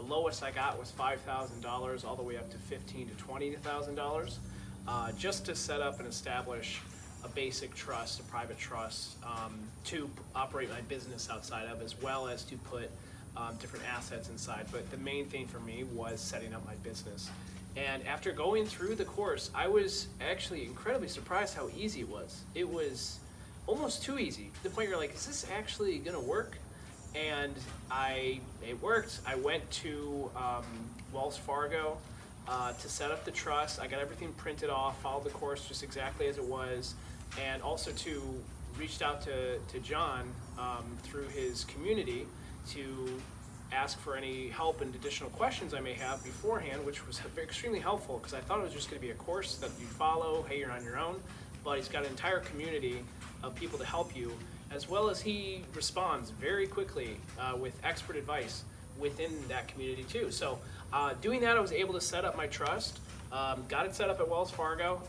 lowest I got was $5,000, all the way up to $15,000 to $20,000, just to set up and establish a basic trust, a private trust, to operate my business outside of, as well as to put different assets inside. But the main thing for me was setting up my business. And after going through the course, I was actually incredibly surprised how easy it was. It was almost too easy, to the point where you're like, is this actually gonna work? And it worked. I went to Wells Fargo to set up the trust. I got everything printed off, followed the course just exactly as it was, and also reached out to John through his community to ask for any help and additional questions I may have beforehand, which was extremely helpful, because I thought it was just going to be a course that you follow, hey, you're on your own, but he's got an entire community of people to help you, as well as he responds very quickly with expert advice within that community too. So doing that, I was able to set up my trust, got it set up at Wells Fargo,